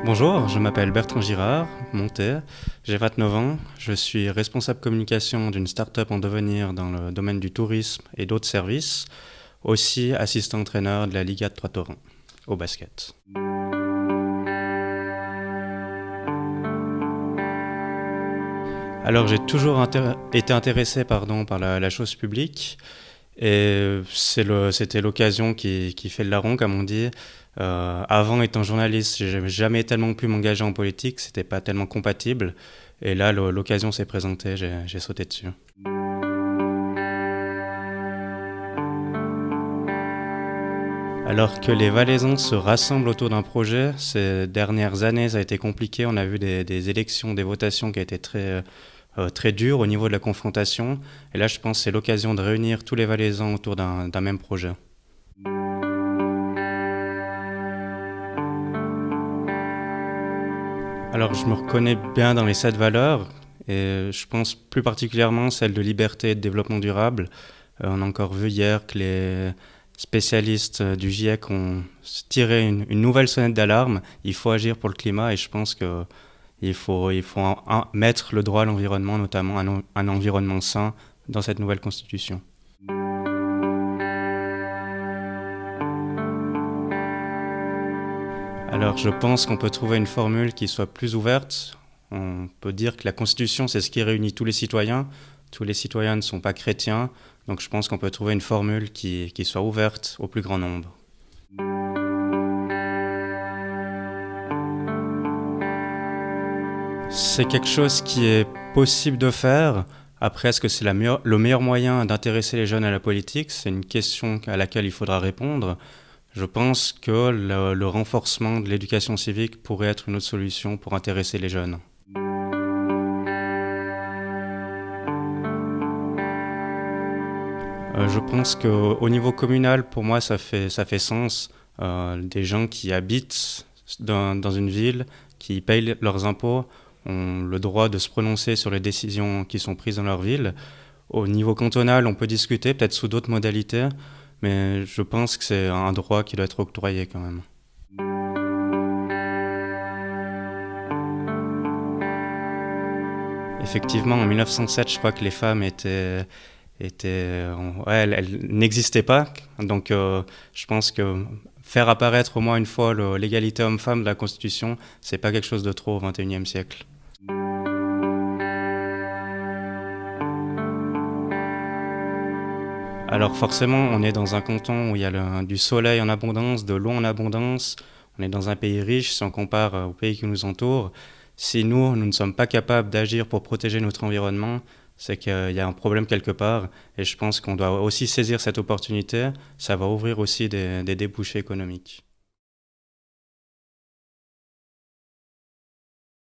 Bonjour, je m'appelle Bertrand Girard, Montet, j'ai 29 ans, je suis responsable communication d'une start-up en devenir dans le domaine du tourisme et d'autres services, aussi assistant-entraîneur de la Liga de Trois-Torrents au basket. Alors j'ai toujours été intéressé par la chose publique et c'était l'occasion qui fait le larron, comme on dit. Avant, étant journaliste, j'ai jamais tellement pu m'engager en politique, c'était pas tellement compatible. Et là, l'occasion s'est présentée, j'ai sauté dessus. Alors que les Valaisans se rassemblent autour d'un projet, ces dernières années, ça a été compliqué. On a vu des élections, des votations qui ont été très dures au niveau de la confrontation. Et là, je pense que c'est l'occasion de réunir tous les Valaisans autour d'un même projet. Alors, je me reconnais bien dans les 7 valeurs, et je pense plus particulièrement celle de liberté et de développement durable. On a encore vu hier que les spécialistes du GIEC ont tiré une nouvelle sonnette d'alarme. Il faut agir pour le climat, et je pense qu'il faut mettre le droit à l'environnement, notamment un environnement sain, dans cette nouvelle constitution. Alors je pense qu'on peut trouver une formule qui soit plus ouverte. On peut dire que la Constitution, c'est ce qui réunit tous les citoyens. Tous les citoyens ne sont pas chrétiens, donc je pense qu'on peut trouver une formule qui soit ouverte au plus grand nombre. C'est quelque chose qui est possible de faire. Après, est-ce que c'est le meilleur moyen d'intéresser les jeunes à la politique? C'est une question à laquelle il faudra répondre. Je pense que le renforcement de l'éducation civique pourrait être une autre solution pour intéresser les jeunes. Je pense qu'au niveau communal, pour moi, ça fait sens. Des gens qui habitent dans une ville, qui payent leurs impôts, ont le droit de se prononcer sur les décisions qui sont prises dans leur ville. Au niveau cantonal, on peut discuter, peut-être sous d'autres modalités, mais je pense que c'est un droit qui doit être octroyé quand même. Effectivement, en 1907, je crois que les femmes elles n'existaient pas. Donc, je pense que faire apparaître au moins une fois l'égalité homme-femme de la Constitution, c'est pas quelque chose de trop au XXIe siècle. Alors forcément, on est dans un canton où il y a du soleil en abondance, de l'eau en abondance. On est dans un pays riche si on compare aux pays qui nous entourent. Si nous ne sommes pas capables d'agir pour protéger notre environnement, c'est qu'il y a un problème quelque part. Et je pense qu'on doit aussi saisir cette opportunité. Ça va ouvrir aussi des débouchés économiques.